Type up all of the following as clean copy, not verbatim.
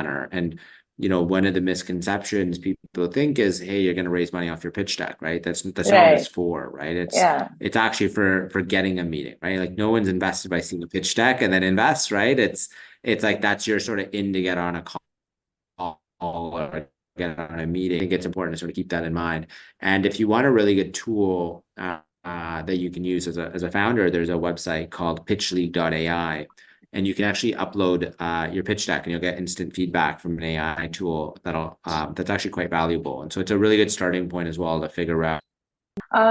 manner. And one of the misconceptions people think is, hey, you're going to raise money off your pitch deck, right? That's not what it's Right. for, right? Yeah. It's actually for getting a meeting, right? Like no one's invested by seeing a pitch deck and then invests, right? It's like that's your sort of in to get on a call or get on a meeting. I think it's important to sort of keep that in mind. And if you want a really good tool that you can use as a founder, there's a website called pitchleague.ai. And you can actually upload your pitch deck and you'll get instant feedback from an AI tool that's actually quite valuable. And so it's a really good starting point as well to figure out.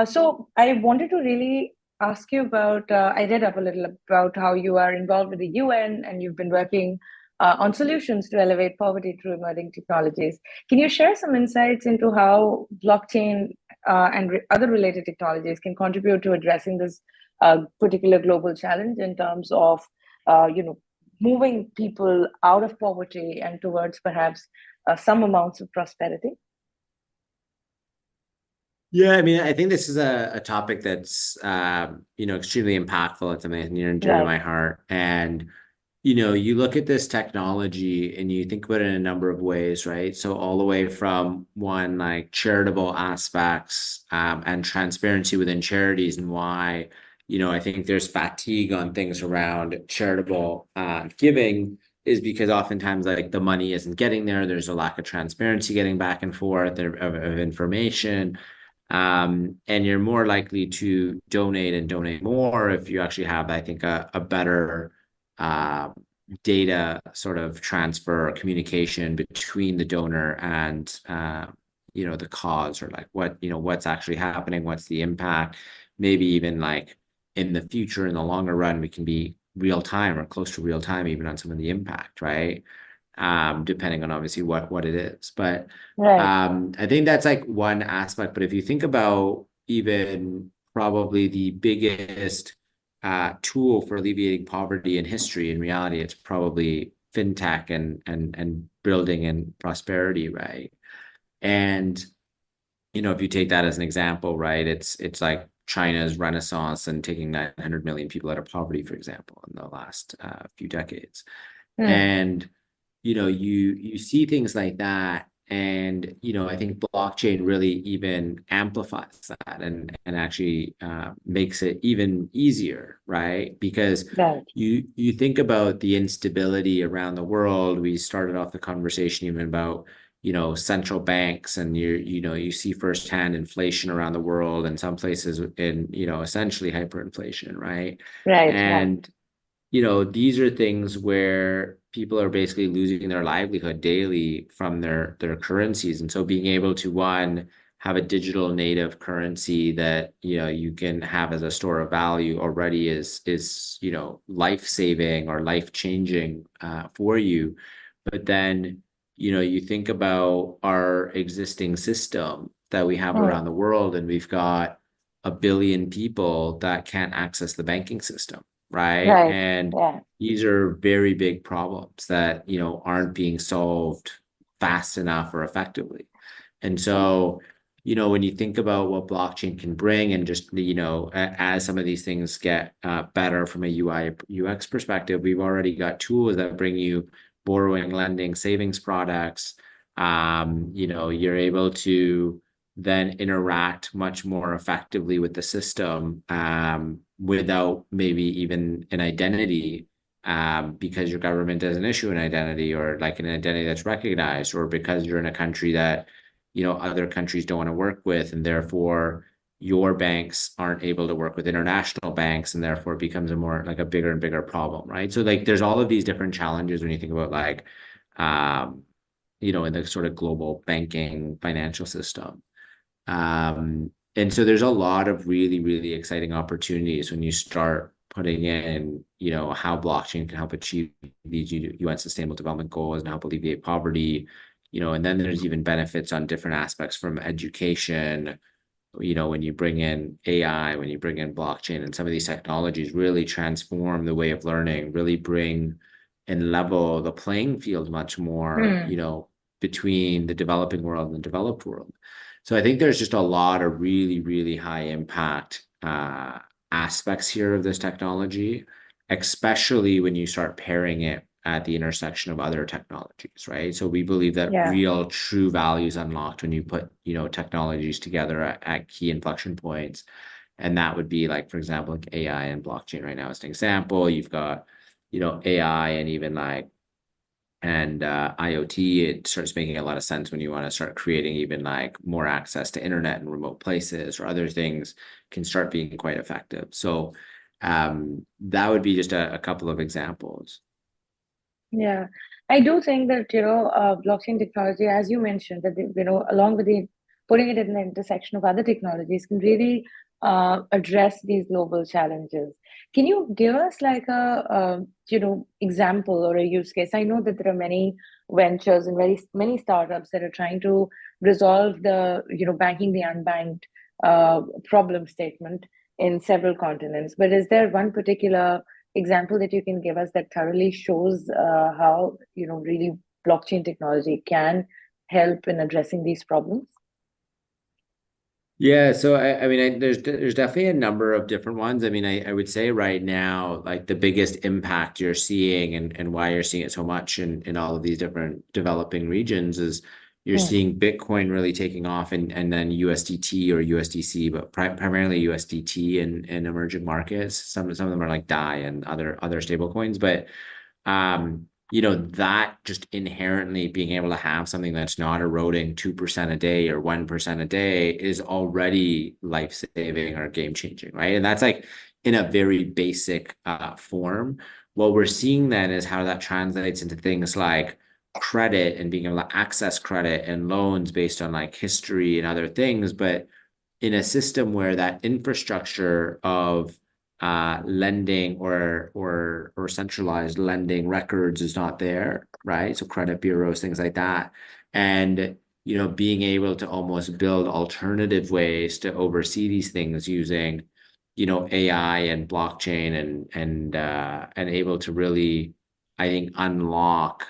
So I wanted to really ask you about, I read up a little about how you are involved with the UN and you've been working on solutions to elevate poverty through emerging technologies. Can you share some insights into how blockchain and other related technologies can contribute to addressing this particular global challenge in terms of, you know, moving people out of poverty and towards perhaps some amounts of prosperity? Yeah, I mean, I think this is a topic that's extremely impactful. It's something that's near and dear to Right. my heart. And you look at this technology and you think about it in a number of ways, right? So all the way from one like charitable aspects and transparency within charities and why, I think there's fatigue on things around charitable giving is because oftentimes like the money isn't getting there. There's a lack of transparency getting back and forth of information. And you're more likely to donate and donate more if you actually have, I think, a better uh, data sort of transfer or communication between the donor and the cause or like what's actually happening, what's the impact, maybe even like in the future, in the longer run, we can be real time or close to real time even on some of the impact, right? Depending on obviously what it is. But Right. I think that's like one aspect. But if you think about even probably the biggest tool for alleviating poverty in history, in reality, it's probably fintech and building and prosperity, right? And if you take that as an example, right, it's like China's renaissance and taking 900 million people out of poverty, for example, in the last few decades. Hmm. And you see things like that, and I think blockchain really even amplifies that and actually makes it even easier, right? Because Right. you think about the instability around the world. We started off the conversation even about central banks, and you see firsthand inflation around the world, and some places in essentially hyperinflation, right? Right. Right. And these are things where people are basically losing their livelihood daily from their currencies. And so being able to, one, have a digital native currency that, you can have as a store of value already is life-saving or life-changing for you. But then, you think about our existing system that we have Hmm. around the world, and we've got a billion people that can't access the banking system, right? Right. And Yeah. these are very big problems that, aren't being solved fast enough or effectively. And so, when you think about what blockchain can bring and just, as some of these things get better from a UI UX perspective, we've already got tools that bring you borrowing, lending, savings products. You're able to then interact much more effectively with the system without maybe even an identity because your government doesn't issue an identity or like an identity that's recognized, or because you're in a country that other countries don't want to work with, and therefore your banks aren't able to work with international banks, and therefore it becomes a more like a bigger and bigger problem, right? So like there's all of these different challenges when you think about like um in the sort of global banking financial system. And so there's a lot of really, really exciting opportunities when you start putting in, how blockchain can help achieve these UN Sustainable Development Goals and help alleviate poverty, and then there's even benefits on different aspects from education, when you bring in AI, when you bring in blockchain, and some of these technologies really transform the way of learning, really bring and level the playing field much more, Hmm. between the developing world and the developed world. So I think there's just a lot of really, really high impact aspects here of this technology, especially when you start pairing it at the intersection of other technologies, right? So we believe that Yeah. real true value is unlocked when you put, technologies together at key inflection points. And that would be like, for example, like AI and blockchain right now as an example. You've got, AI and even like and IoT. It starts making a lot of sense when you want to start creating even like more access to internet in remote places or other things can start being quite effective. So that would be just a couple of examples. Yeah, I do think that, blockchain technology, as you mentioned, that, along with the putting it in the intersection of other technologies, can really address these global challenges. Can you give us like example or a use case? I know that there are many ventures and very many startups that are trying to resolve the, banking the unbanked problem statement in several continents. But is there one particular example that you can give us that thoroughly shows how really blockchain technology can help in addressing these problems? Yeah, so I mean, there's definitely a number of different ones. I mean, I would say right now, like the biggest impact you're seeing and why you're seeing it so much in all of these different developing regions is you're Hmm. seeing Bitcoin really taking off and then USDT or USDC, but primarily USDT in emerging markets. Some of them are like DAI and other stable coins, but that just inherently being able to have something that's not eroding 2% a day or 1% a day is already life-saving or game-changing, right? And that's like in a very basic form. What we're seeing then is how that translates into things like credit and being able to access credit and loans based on like history and other things, but in a system where that infrastructure of lending or centralized lending records is not there, right? So credit bureaus, things like that. And being able to almost build alternative ways to oversee these things using, AI and blockchain and able to really, I think, unlock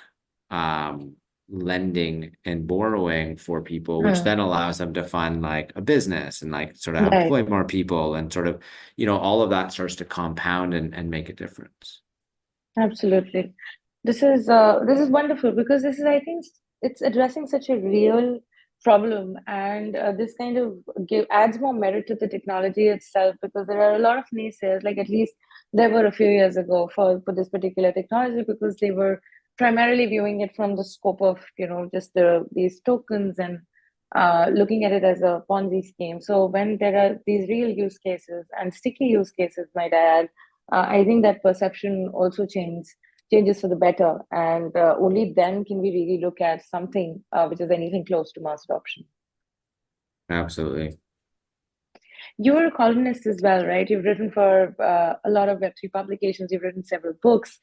lending and borrowing for people, which Hmm. then allows them to fund like a business and like sort of Right. employ more people and sort of, all of that starts to compound and make a difference. Absolutely. This is wonderful because this is, I think, it's addressing such a real problem, and this kind of adds more merit to the technology itself because there are a lot of naysayers. Like at least there were a few years ago for this particular technology because they were primarily viewing it from the scope of just these tokens and looking at it as a Ponzi scheme. So when there are these real use cases and sticky use cases, might I add, I think that perception also changes for the better, and only then can we really look at something which is anything close to mass adoption. Absolutely. You're a columnist as well, right? You've written for a lot of Web3 publications, you've written several books,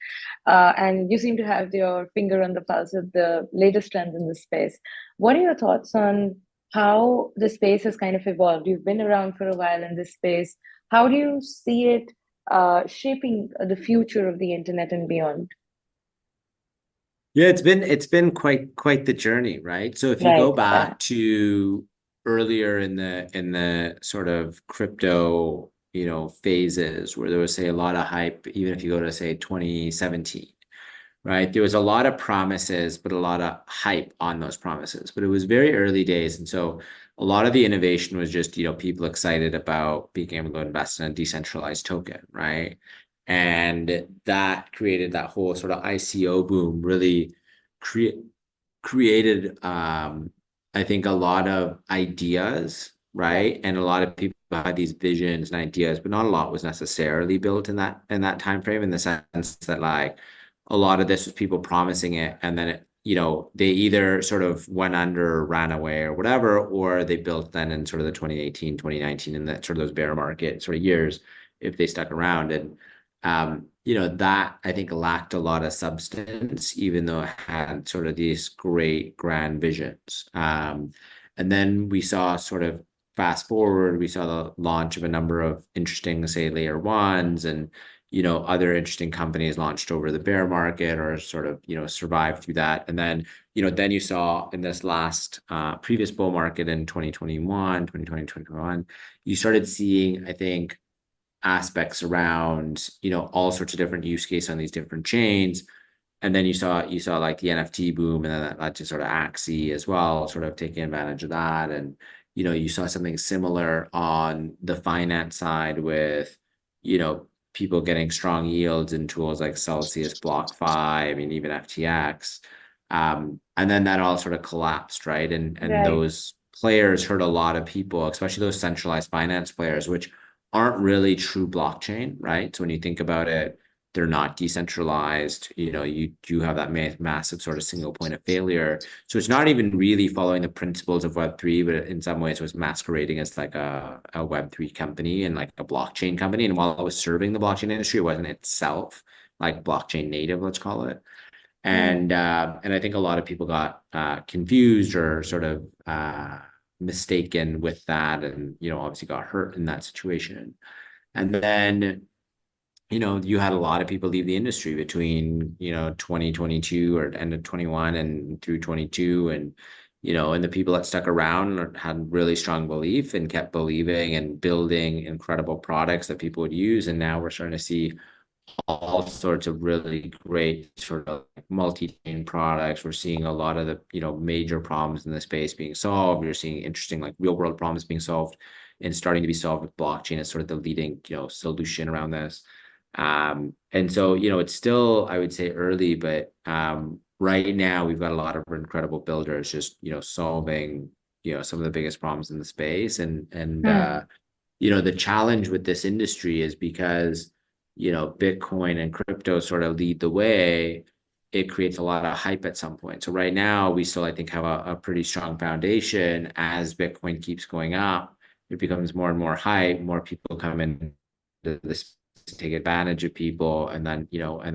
and you seem to have your finger on the pulse of the latest trends in the space. What are your thoughts on how the space has kind of evolved? You've been around for a while in this space. How do you see it shaping the future of the internet and beyond? Yeah, it's been quite the journey, right? So if you go Right. Yeah. back to earlier in the sort of crypto, phases where there was say a lot of hype, even if you go to say 2017, right? There was a lot of promises, but a lot of hype on those promises. But it was very early days. And so a lot of the innovation was just, people excited about being able to invest in a decentralized token, right? And that created that whole sort of ICO boom, really cre- created, I think, a lot of ideas, Yeah. right? And a lot of people had these visions and ideas, but not a lot was necessarily built in that time frame in the sense that like a lot of this was people promising it and then they either sort of went under or ran away or whatever, or they built then in sort of the 2018, 2019, and that sort of those bear market sort of years if they stuck around. And that I think lacked a lot of substance, even though it had sort of these great grand visions. And then we saw sort of fast forward, we saw the launch of a number of interesting, say, layer ones and other interesting companies launched over the bear market or sort of, survived through that. And then you saw in this last previous bull market in 2021, 2020, 2021, you started seeing, I think, aspects around, all sorts of different use cases on these different chains. And then you saw like the NFT boom, and then that led to sort of Axie as well, sort of taking advantage of that. And you saw something similar on the finance side with, people getting strong yields in tools like Celsius, BlockFi, I mean, even FTX. And then that all sort of collapsed, right? And Right. those players hurt a lot of people, especially those centralized finance players, which aren't really true blockchain, right? So when you think about it, they're not decentralized. You have that massive sort of single point of failure. So it's not even really following the principles of Web3, but in some ways was masquerading as like a Web3 company and like a blockchain company. And while it was serving the blockchain industry, it wasn't itself like blockchain native, let's call it. Mm. And I think a lot of people got confused or sort of mistaken with that, and obviously got hurt in that situation. And then you had a lot of people leave the industry between 2022 or end of 21 and through 22, and the people that stuck around had really strong belief and kept believing and building incredible products that people would use. And now we're starting to see all sorts of really great sort of like multi-chain products. We're seeing a lot of the, major problems in the space being solved. You're seeing interesting like real world problems being solved and starting to be solved with blockchain as sort of the leading, solution around this. And so, it's still, I would say early, but right now we've got a lot of incredible builders just, solving, some of the biggest problems in the space. And Mm. the challenge with this industry is because Bitcoin and crypto sort of lead the way, it creates a lot of hype at some point. So right now we still, I think, have a pretty strong foundation. As Bitcoin keeps going up, it becomes more and more hype, more people come in to this to take advantage of people, and then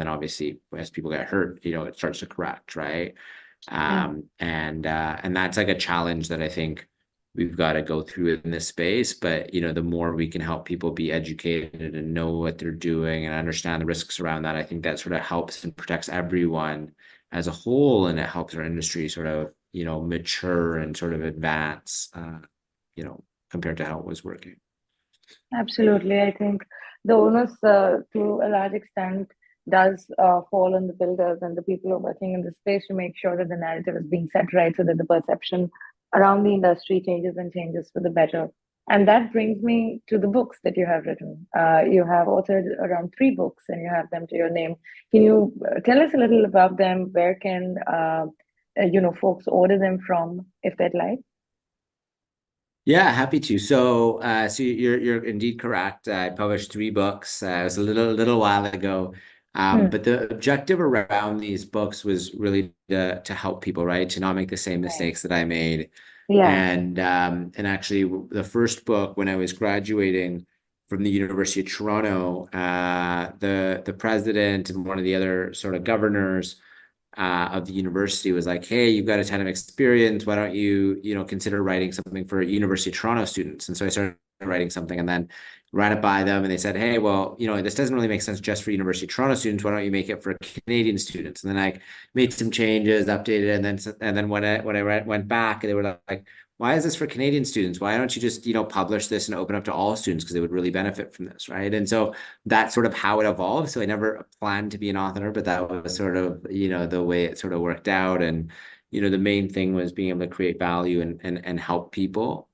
obviously as people get hurt, it starts to correct, right? Mm. And that's like a challenge that I think we've got to go through in this space. But the more we can help people be educated and know what they're doing and understand the risks around that, I think that sort of helps and protects everyone as a whole, and it helps our industry sort of mature and sort of advance, compared to how it was working. Absolutely. I think the onus, to a large extent, does fall on the builders and the people who are working in the space to make sure that the narrative is being set right so that the perception around the industry changes and changes for the better. And that brings me to the books that you have written. You have authored around 3 books and you have them to your name. Can you tell us a little about them? Where can folks order them from if they'd like? Yeah, happy to. So you're indeed correct. I published 3 books. It was a little while ago, Hmm. but the objective around these books was really to help people, right? To not make the same Right. mistakes that I made. Yeah. And actually, the first book, when I was graduating from the University of Toronto, the president and one of the other sort of governors of the university was like, hey, you've got a ton of experience. Why don't you, consider writing something for University of Toronto students? And so I started writing something and then ran it by them. And they said, hey, well, this doesn't really make sense just for University of Toronto students. Why don't you make it for Canadian students? And then I made some changes, updated, and then when I went back, they were like, why is this for Canadian students? Why don't you just, publish this and open up to all students because they would really benefit from this, right? And so that's sort of how it evolved. So I never planned to be an author, but that was sort of, the way it sort of worked out. And, the main thing was being able to create value and help people.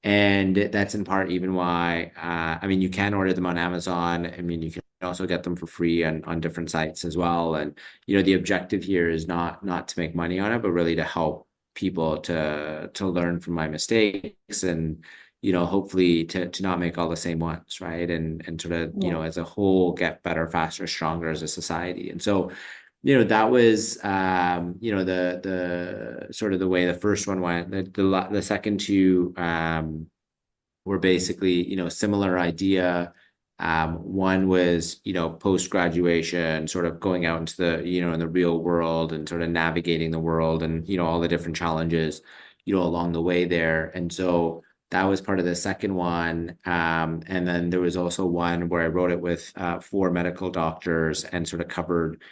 And that's in part even why, I mean, you can order them on Amazon. I mean, you can also get them for free on different sites as well. And, the objective here is not to make money on it, but really to help people to learn from my mistakes and hopefully to not make all the same ones, right? And sort of, Yeah. as a whole, get better, faster, stronger as a society. And so, that was the sort of the way the first one went. The second two were basically, similar idea. One was, post-graduation, sort of going out into the, in the real world and sort of navigating the world and, all the different challenges, along the way there. And so that was part of the second one. And then there was also one where I wrote it with 4 medical doctors and sort of covered,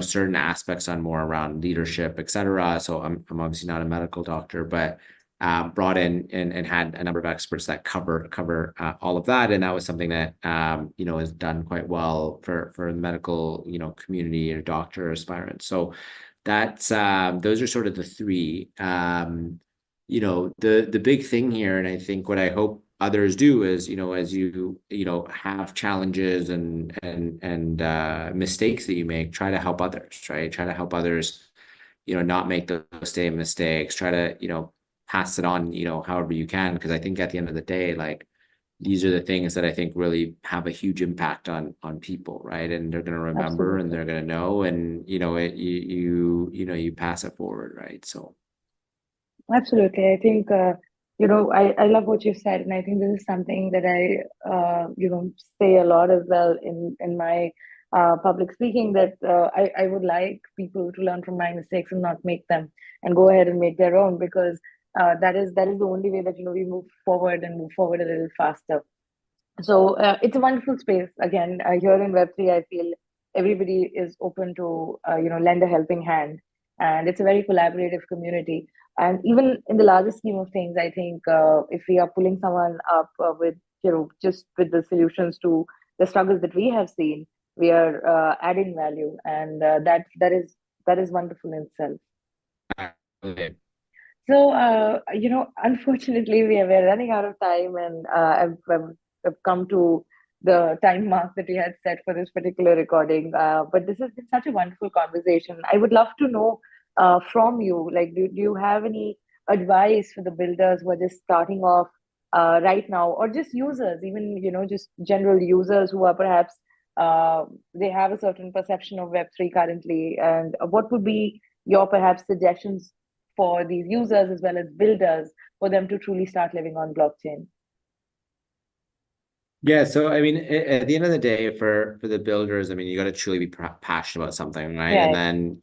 certain aspects on more around leadership, et cetera. So I'm obviously not a medical doctor, but brought in and had a number of experts that cover all of that, and that was something that is done quite well for the medical community or doctor aspirants. So that's those are sort of the three. The big thing here, and I think what I hope others do is, as you have challenges and mistakes that you make, try to help others, right? Try to help others, not make those same mistakes. Try to, pass it on, however you can, because I think at the end of the day, like, these are the things that I think really have a huge impact on people, right? And they're going to remember and Absolutely. they're going to know, and you pass it forward, right? So Absolutely. I think, I love what you said, and I think this is something that I say a lot as well in my public speaking, that I would like people to learn from my mistakes and not make them, and go ahead and make their own, because that is the only way that, we move forward and move forward a little faster. So it's a wonderful space. Again, here in Web3, I feel everybody is open to, lend a helping hand. And it's a very collaborative community. And even in the larger scheme of things, I think if we are pulling someone up with, just with the solutions to the struggles that we have seen, we are adding value. And that is wonderful in itself. okay. So, unfortunately, we're running out of time, and I've come to the time mark that we had set for this particular recording. But this has been such a wonderful conversation. I would love to know from you, like, do you have any advice for the builders who are just starting off right now, or just users, even, just general users who are perhaps they have a certain perception of Web3 currently, and what would be your perhaps suggestions for these users as well as builders for them to truly start living on blockchain? Yeah, so I mean, at the end of the day, for the builders, I mean, you got to truly be passionate about something, right? And Right. then,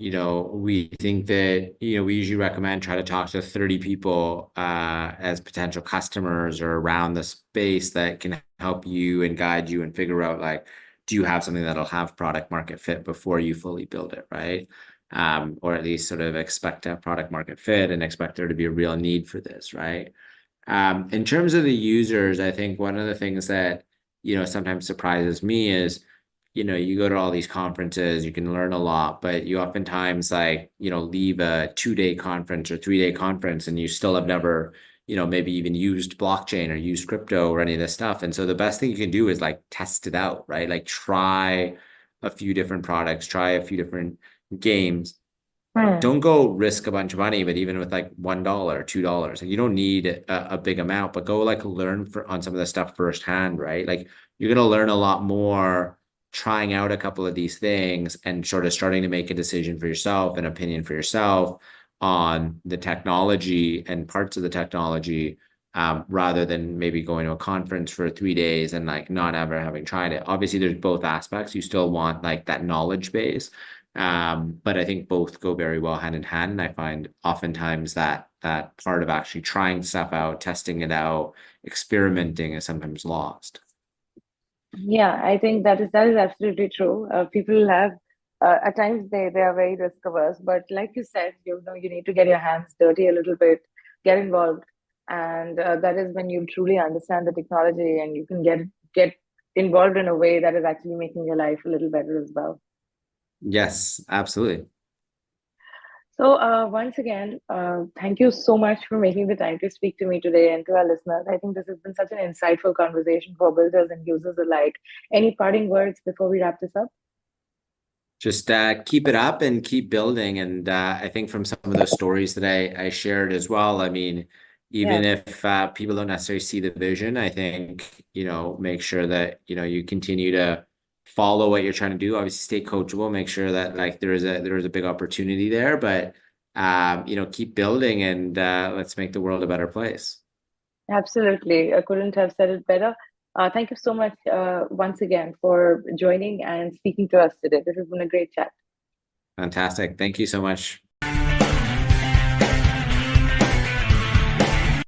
we think that, we usually recommend try to talk to 30 people as potential customers or around the space that can help you and guide you and figure out, like, do you have something that'll have product market fit before you fully build it, right? Or at least sort of expect to have product market fit and expect there to be a real need for this, right? In terms of the users, I think one of the things that, sometimes surprises me is, you go to all these conferences, you can learn a lot, but you oftentimes, like, leave a 2-day conference or 3-day conference and you still have never, maybe even used blockchain or used crypto or any of this stuff. And so the best thing you can do is, like, test it out, right? Like, try a few different products, try a few different games. Hmm. Don't go risk a bunch of money, but even with like $1, $2, like, you don't need a big amount, but go, like, learn on some of the stuff firsthand, right? Like, you're gonna learn a lot more trying out a couple of these things and sort of starting to make a decision for yourself, an opinion for yourself on the technology and parts of the technology, rather than maybe going to a conference for 3 days and, like, not ever having tried it. Obviously, there's both aspects. You still want, like, that knowledge base. But I think both go very well hand in hand. And I find oftentimes that part of actually trying stuff out, testing it out, experimenting is sometimes lost. Yeah, I think that is absolutely true. People have at times they are very risk averse, but like you said, you need to get your hands dirty a little bit, get involved, and that is when you truly understand the technology, and you can get involved in a way that is actually making your life a little better as well. Yes, absolutely. So, once again, thank you so much for making the time to speak to me today and to our listeners. I think this has been such an insightful conversation for builders and users alike. Any parting words before we wrap this up? Just keep it up and keep building. And I think from some of those stories that I shared as well, I mean, Yeah, even if people don't necessarily see the vision, I think, make sure that, you continue to follow what you're trying to do. Obviously, stay coachable, make sure that, like, there is a big opportunity there, but keep building and let's make the world a better place. absolutely. I couldn't have said it better. Thank you so much once again for joining and speaking to us today. This has been a great chat. Fantastic. Thank you so much.